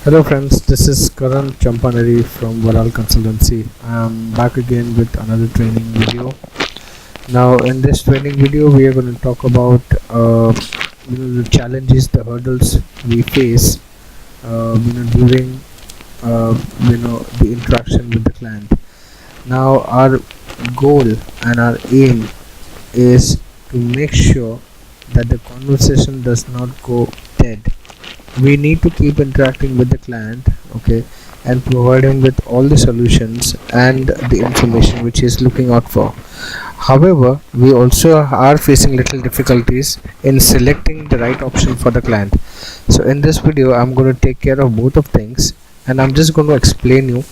Hello friends, this is Karan Champanari from Varal Consultancy. I am back again with another training video. Now in this training video we are going to talk about the challenges, the hurdles we face during the interaction with the client. Now our goal and our aim is to make sure that the conversation does not go dead. We need to keep interacting with the client, okay, and provide him with all the solutions and the information which he is looking out for. However, we also are facing little difficulties in selecting the right option for the client. So in this video I'm going to take care of both of things, and I'm just going to explain you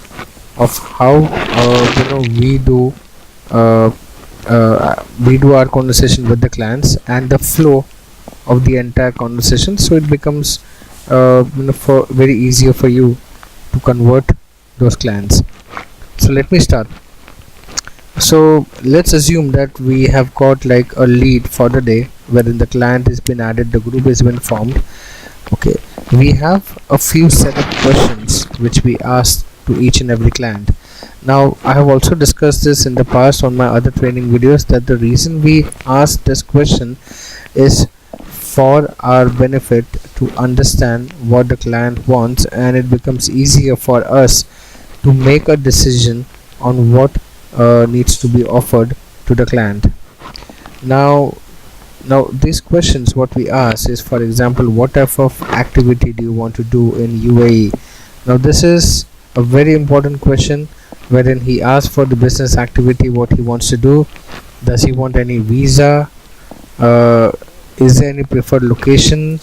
of how uh, we do our conversation with the clients and the flow of the entire conversation, so it becomes for very easier for you to convert those clients. So let me start. So let's assume that we have got like a lead for the day wherein the client has been added, the group has been formed. Okay, we have a few set of questions which we ask to each and every client. Now I have also discussed this in the past on my other training videos, that the reason we ask this question is for our benefit to understand what the client wants, and it becomes easier for us to make a decision on what needs to be offered to the client. Now these questions what we ask is, for example, what type of activity do you want to do in UAE? Now this is a very important question wherein he asks for the business activity, what he wants to do. Does he want any visa? Is there any preferred location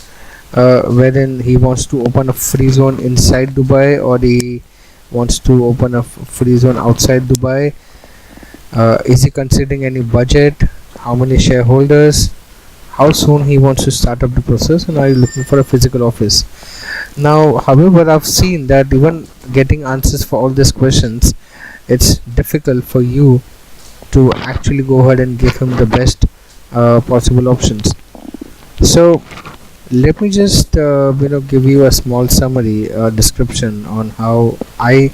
wherein he wants to open a free zone inside Dubai, or he wants to open a free zone outside Dubai? Is he considering any budget? How many shareholders? How soon he wants to start up the process? And are you looking for a physical office? Now, however, I've seen that even getting answers for all these questions, it's difficult for you to actually go ahead and give him the best possible options. So let me just give you a small summary description on how I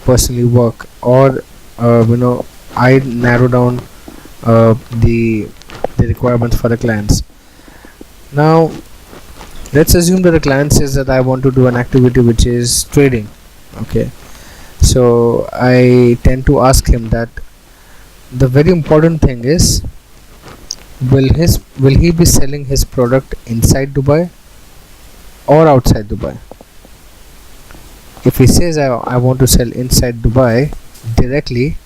personally work, or I narrow down the requirements for the clients. Now let's assume that the client says that I want to do an activity which is trading. Okay, so I tend to ask him that the very important thing is, will he be selling his product inside Dubai or outside Dubai? If he says I want to sell inside Dubai directly,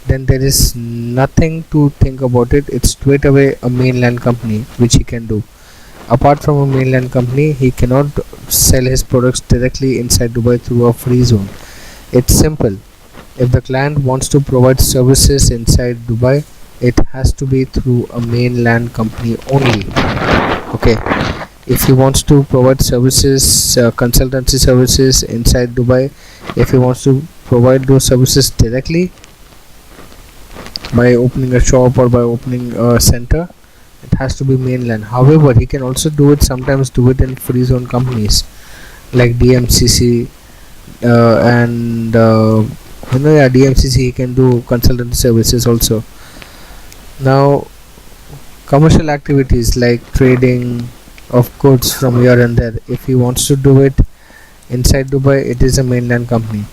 then there is nothing to think about it. It's straight away a mainland company which he can do. Apart from a mainland company, he cannot sell his products directly inside Dubai through a free zone. It's simple. If the client wants to provide services inside Dubai, it has to be through a mainland company only. Okay, if he wants to provide services, consultancy services inside Dubai, if he wants to provide those services directly by opening a shop or by opening a center, it has to be mainland. However, he can also sometimes do it in free zone companies like DMCC and DMCC. He can do consultancy services also. Now commercial activities like trading of goods from here and there, if he wants to do it inside Dubai, it is a mainland company.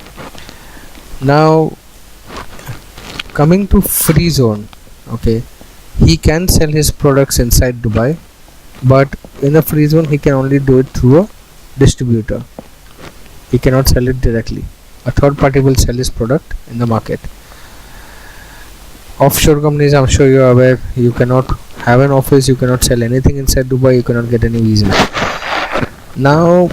Now coming to free zone, okay, he can sell his products inside Dubai, but in a free zone he can only do it through a distributor. He cannot sell it directly. A third party will sell his product in the market. Offshore companies, I'm sure you are aware, you cannot have an office, you cannot sell anything inside Dubai, you cannot get any visa. Now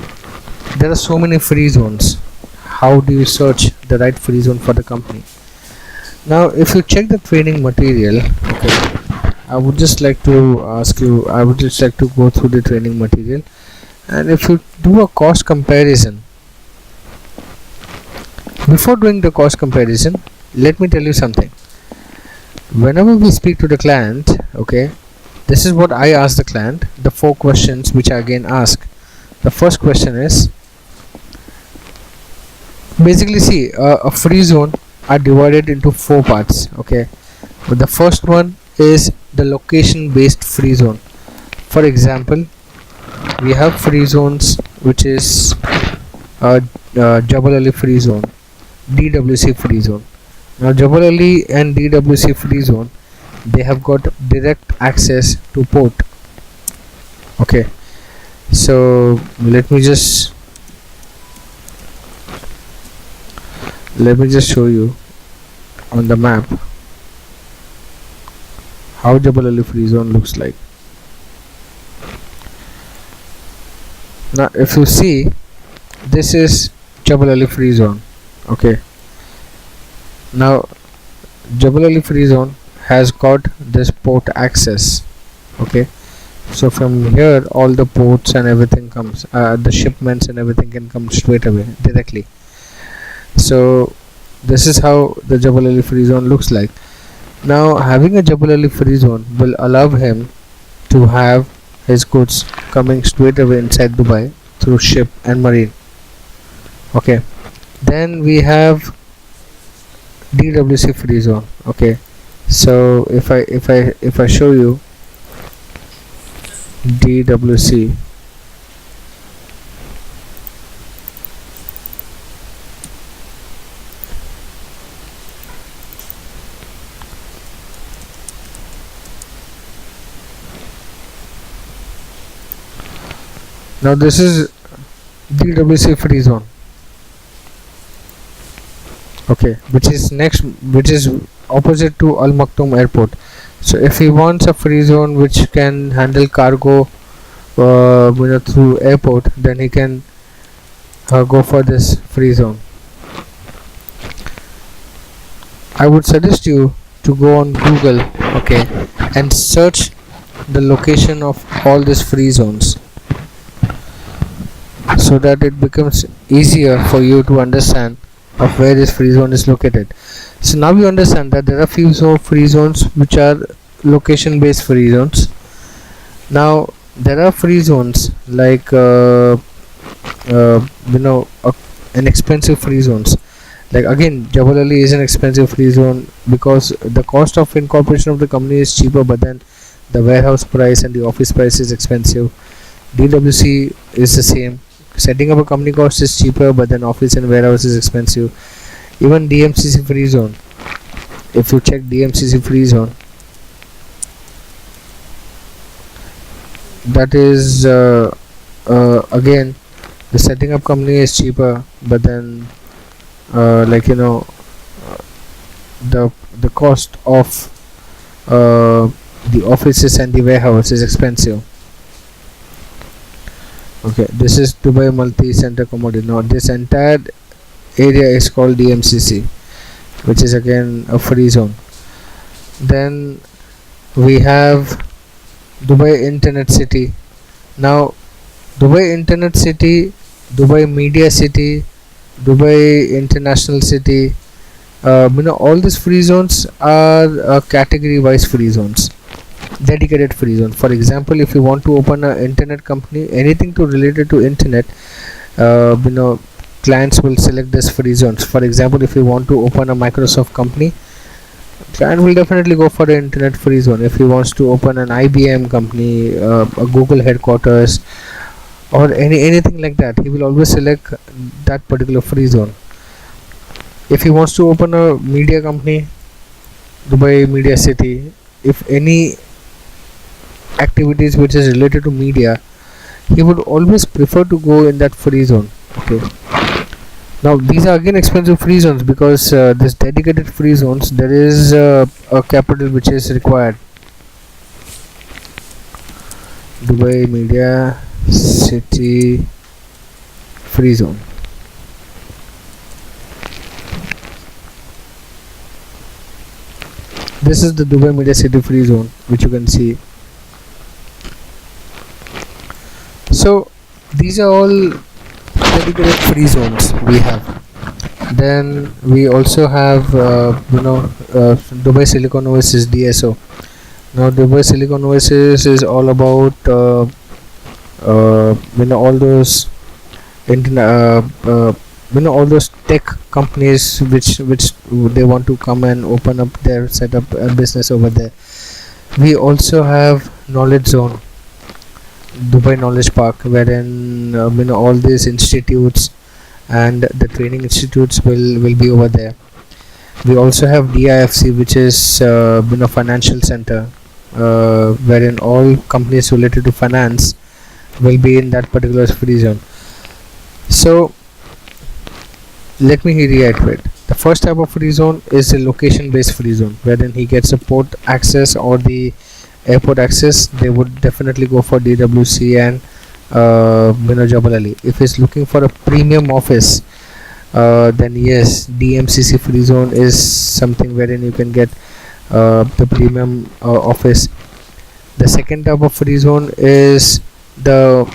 there are so many free zones. How do you search the right free zone for the company? Now if you check the training material, okay, I would just like to go through the training material, and if you do a cost comparison, before doing the cost comparison, let me tell you something. Whenever we speak to the client, okay, this is what I ask the client, the 4 questions which I again ask. The first question is, Basically, see, a free zone are divided into four parts. Okay, but the first one is the location based free zone. For example, we have free zones which is uh, Jabal Ali free zone, DWC free zone. Now Jabal Ali and DWC free zone, they have got direct access to port. Okay, so let me just show you on the map how Jabal Ali free zone looks like. Now if you see, this is Jabal Ali free zone. Okay, now Jabal Ali free zone has got this port access. Okay, so from here all the ports and everything comes, the shipments and everything can come straight away directly. So this is how the Jabal Ali free zone looks like. Now having a Jabal Ali free zone will allow him to have his goods coming straight away inside Dubai through ship and marine. Okay, then we have DWC free zone. Okay, so if I show you DWC, now this is DWC free zone. Okay, which is opposite to Al Maktoum airport. So if he wants a free zone which can handle cargo through airport, then he can go for this free zone. I would suggest you to go on Google, okay, and search the location of all these free zones, so that it becomes easier for you to understand of where this free zone is located. So now you understand that there are few free zones which are location based free zones. Now there are free zones like inexpensive free zones. Like again, Jabal Ali is an expensive free zone because the cost of incorporation of the company is cheaper, but then the warehouse price and the office price is expensive. DWC is the same. Setting up a company cost is cheaper, but then office and warehouse is expensive. Even DMCC free zone, if you check DMCC free zone, that is again, the setting up company is cheaper, but then the cost of the offices and the warehouse is expensive. Okay, this is Dubai multi-center commodity. Now this entire area is called DMCC, which is again a free zone. Then we have Dubai Internet City. Now Dubai Internet City, Dubai Media City, Dubai International City, all these free zones are category wise free zones, dedicated free zone. For example, if you want to open an internet company, anything to related to internet, clients will select this free zones. For example, if you want to open a Microsoft company, client will definitely go for the internet free zone. If he wants to open an IBM company, a Google headquarters, or anything like that, he will always select that particular free zone. If he wants to open a media company, Dubai Media City, if any activities which is related to media, he would always prefer to go in that free zone. Okay, now these are again expensive free zones because this dedicated free zones, there is a capital which is required. Dubai Media City free zone. This is the Dubai Media City free zone, which you can see. So these are all dedicated free zones we have. Then we also have Dubai Silicon Oasis DSO. Now Dubai Silicon Oasis is all about all those all those tech companies which they want to come and open up their set up a business over there. We also have knowledge zone, Dubai Knowledge Park, wherein all these institutes and the training institutes will be over there. We also have DIFC, which is financial center, wherein all companies related to finance will be in that particular free zone. So let me reiterate. The first type of free zone is the location based free zone, wherein he gets a port access or the airport access. They would definitely go for DWC and Jabal Ali. If he's looking for a premium office, then yes, DMCC free zone is something wherein you can get the premium office. The second type of free zone is the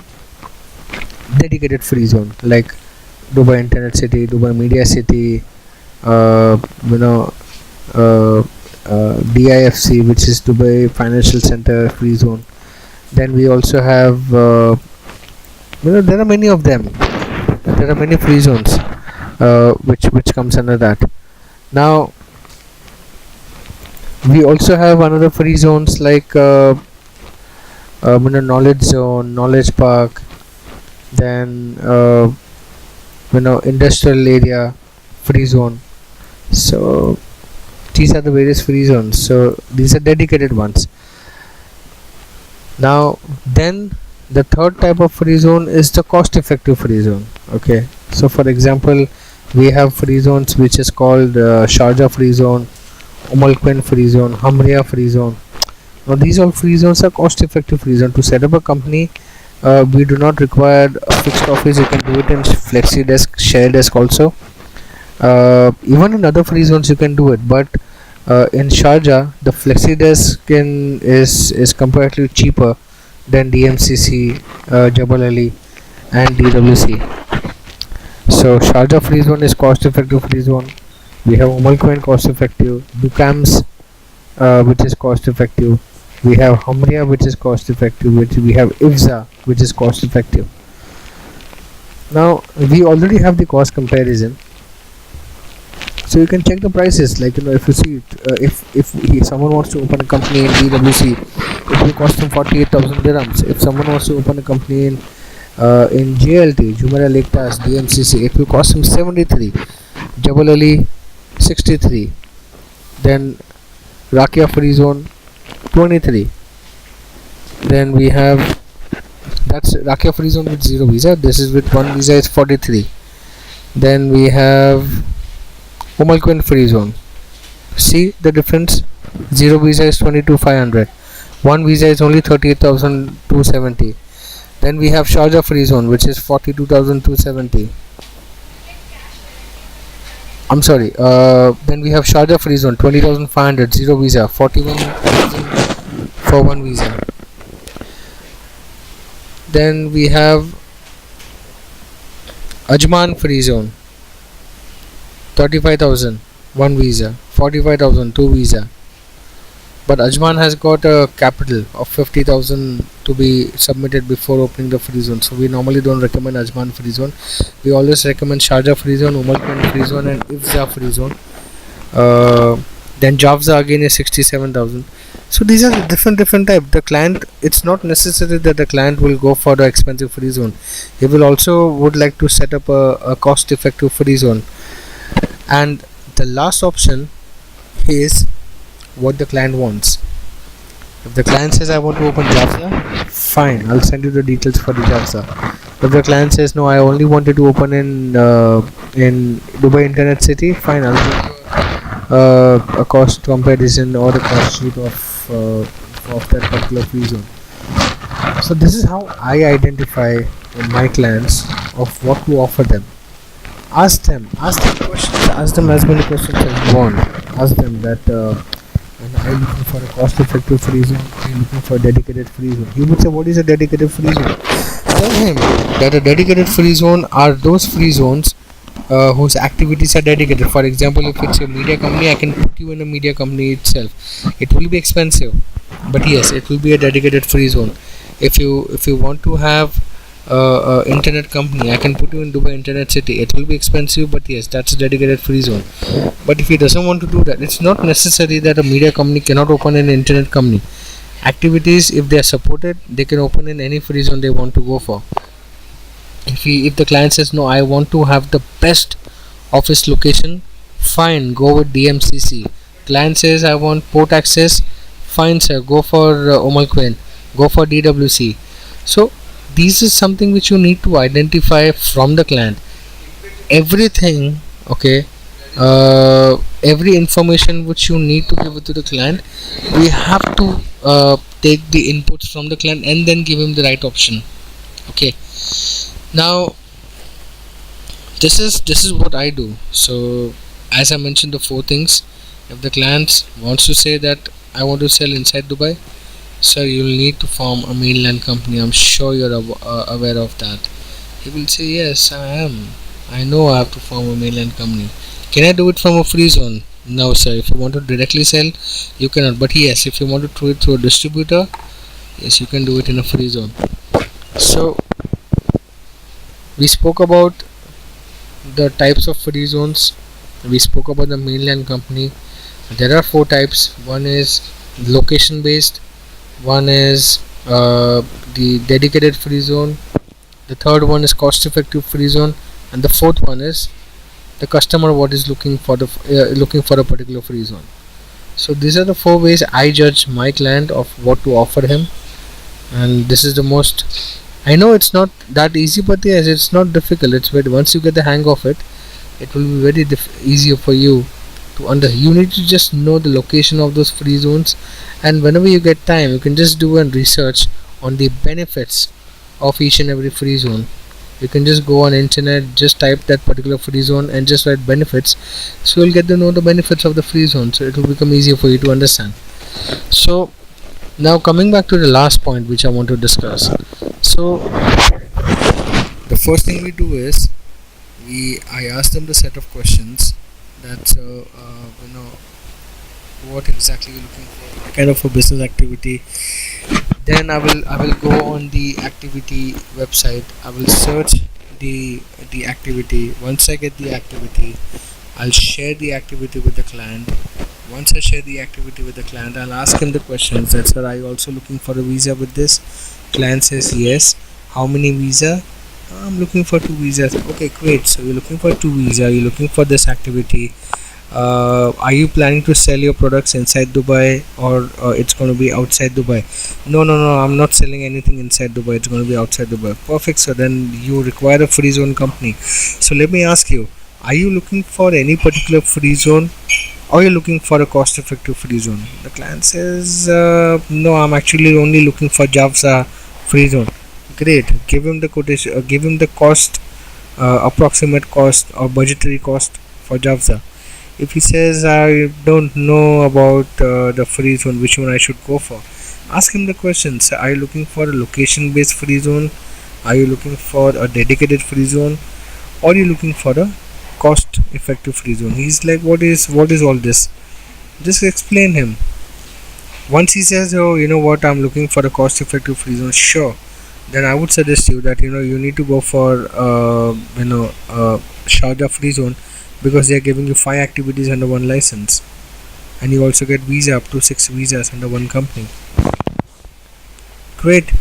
dedicated free zone, like Dubai Internet City, Dubai Media City, uh, you know, DIFC, which is Dubai Financial Center free zone. Then we also have, there are many of them. There are many free zones, which comes under that. Now we also have another free zones like knowledge zone, knowledge park, then industrial area free zone. So these are the various free zones. So these are dedicated ones. Now then the third type of free zone is the cost effective free zone. Okay, so for example, we have free zones which is called Sharjah free zone, Quwain free zone, Hamria free zone. Now these all free zones are cost effective free zone. To set up a company, we do not require a fixed office. You can do it in flexi desk, share desk also. Even in other free zones you can do it, but in Sharjah the flexi desk is comparatively cheaper than DMCC, Jabal Ali and DWC. So Sharjah free zone is cost effective free zone. We have Quwain cost effective, Dukams, which is cost effective. We have Hamria, which is cost effective, which we have Ifza, which is cost effective. Now we already have the cost comparison, so you can check the prices. Like if you see if someone wants to open a company in DWC, it will cost him 48,000 dirhams. If someone wants to open a company in JLT, Jumeirah Lake Tas, DMCC, it will cost him 73. Jabal Ali 63. Then Rakia free zone 23. Then we have, that's Rakia free zone with 0 visa. This is with 1 visa is 43. Then we have Quwain free zone. See the difference? 0 visa is 22,500. 1 visa is only 38,270. Then we have Sharjah free zone, which is 42,270. I'm sorry. Then we have Sharjah free zone 20,500, 0 visa, 41,000 for 1 visa. Then we have Ajman free zone 35,000, 1 visa, 45,000, 2 visa. But Ajman has got a capital of 50,000 to be submitted before opening the free zone. So we normally don't recommend Ajman free zone. We always recommend Sharjah free zone, Quwain free zone, and Ifza free zone. Then Jafza again is 67,000. So these are different type. The client, it's not necessary that the client will go for the expensive free zone. He will also would like to set up a cost effective free zone. And the last option is what the client wants. If the client says I want to open Jafza, fine, I'll send you the details for the Jafza. If the client says no, I only wanted to open in Dubai Internet City, fine, I'll give you a cost comparison or a cost sheet of that particular free zone. So this is how I identify my clients of what to offer them. Ask them questions, ask them as many questions as you want. Ask them that are you looking for a cost effective free zone? Are you looking for a dedicated free zone? He would say, what is a dedicated free zone? Tell him that a dedicated free zone are those free zones whose activities are dedicated. For example, if it's a media company, I can put you in a media company itself. It will be expensive, but yes, it will be a dedicated free zone. If you want to have internet company. I can put you in Dubai Internet City. It will be expensive, but yes, that's a dedicated free zone. But if he doesn't want to do that, it's not necessary that a media company cannot open an internet company. Activities, if they are supported, they can open in any free zone they want to go for. If the client says no, I want to have the best office location, fine, go with DMCC. Client says I want port access, fine sir, go for Omal Queen, go for DWC. So this is something which you need to identify from the client. Everything, okay, every information which you need to give it to the client, we have to take the inputs from the client and then give him the right option. Okay, now this is what I do. So as I mentioned, the four things. If the client wants to say that I want to sell inside Dubai, sir, you'll need to form a mainland company. I'm sure you're aware of that. He will say, yes, I am. I know I have to form a mainland company. Can I do it from a free zone? No, sir. If you want to directly sell, you cannot. But yes, if you want to do it through a distributor, yes, you can do it in a free zone. So we spoke about the types of free zones. We spoke about the mainland company. There are four types. One is location based, one is the dedicated free zone, the third one is cost effective free zone, and the fourth one is the customer what is looking for a particular free zone. So these are the four ways I judge my client of what to offer him, and this is the most, I know it's not that easy, but yes, it's not difficult. It's very, once you get the hang of it, it will be very easier for you to you need to just know the location of those free zones, and whenever you get time, you can just do a research on the benefits of each and every free zone. You can just go on internet, just type that particular free zone and just write benefits, so you'll get to know the benefits of the free zone, so it will become easier for you to understand. So now coming back to the last point which I want to discuss. So the first thing we do is I ask them the set of questions that what exactly you're looking for, what kind of a business activity. Then I will go on the activity website. I will search the activity. Once I get the activity, I'll share the activity with the client. Once I share the activity with the client, I'll ask him the questions that, sir, are you also looking for a visa with this? Client says yes. How many visa? I'm looking for 2 visas. Okay, great. So you're looking for 2 visa, you're looking for this activity. Are you planning to sell your products inside Dubai, or it's going to be outside Dubai? No, I'm not selling anything inside Dubai, it's going to be outside Dubai. Perfect. So then you require a free zone company. So let me ask you, are you looking for any particular free zone, or you're looking for a cost effective free zone? The client says no, I'm actually only looking for Javza free zone. Great. Give him the quotation, give him the cost, approximate cost or budgetary cost for Javza. If he says I don't know about the free zone, which one I should go for, ask him the questions. Are you looking for a location based free zone? Are you looking for a dedicated free zone? Or are you looking for a cost effective free zone? He's like, what is all this? Just explain him. Once he says, oh, you know what, I'm looking for a cost effective free zone, sure, then I would suggest you that you need to go for Sharjah free zone, because they are giving you 5 activities under one license, and you also get visa up to 6 visas under one company. Great,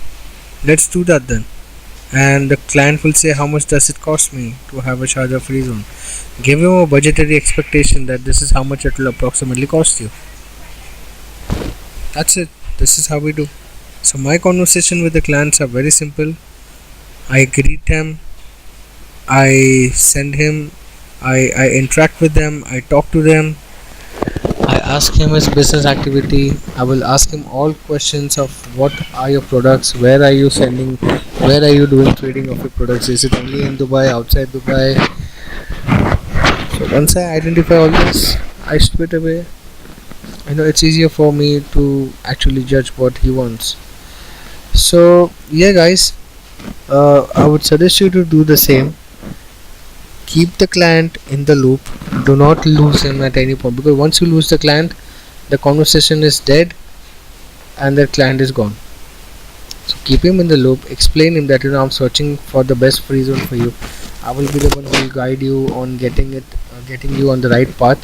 let's do that then. And the client will say, how much does it cost me to have a Sharjah free zone? Give him a budgetary expectation that this is how much it will approximately cost you. That's it. This is how we do. So my conversation with the clients are very simple. I greet them, I send him, I interact with them, I talk to them, I ask him his business activity. I will ask him all questions of what are your products, where are you sending, where are you doing trading of your products, is it only in Dubai, outside Dubai. So once I identify all this, I straight away, it's easier for me to actually judge what he wants. So yeah guys, I would suggest you to do the same. Keep the client in the loop, do not lose him at any point, because once you lose the client, the conversation is dead and the client is gone. So keep him in the loop, explain him that I'm searching for the best free zone for you. I will be the one who will guide you on getting you on the right path,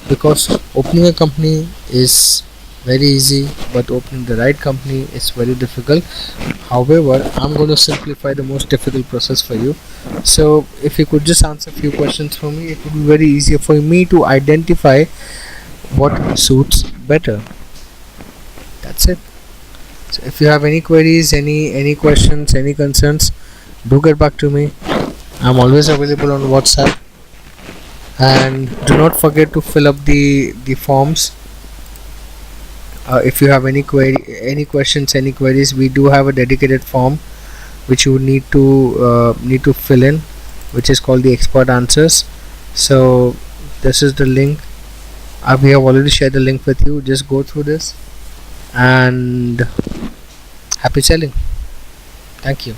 because opening a company is very easy, but opening the right company is very difficult. However, I'm going to simplify the most difficult process for you. So if you could just answer a few questions for me, it would be very easier for me to identify what suits better. That's it. So if you have any queries, any questions, any concerns, do get back to me. I'm always available on WhatsApp, and do not forget to fill up the forms. If you have any questions, any queries, we do have a dedicated form which you need to fill in, which is called the expert answers. So this is the link. We have already shared the link with you. Just go through this, and happy selling. Thank you.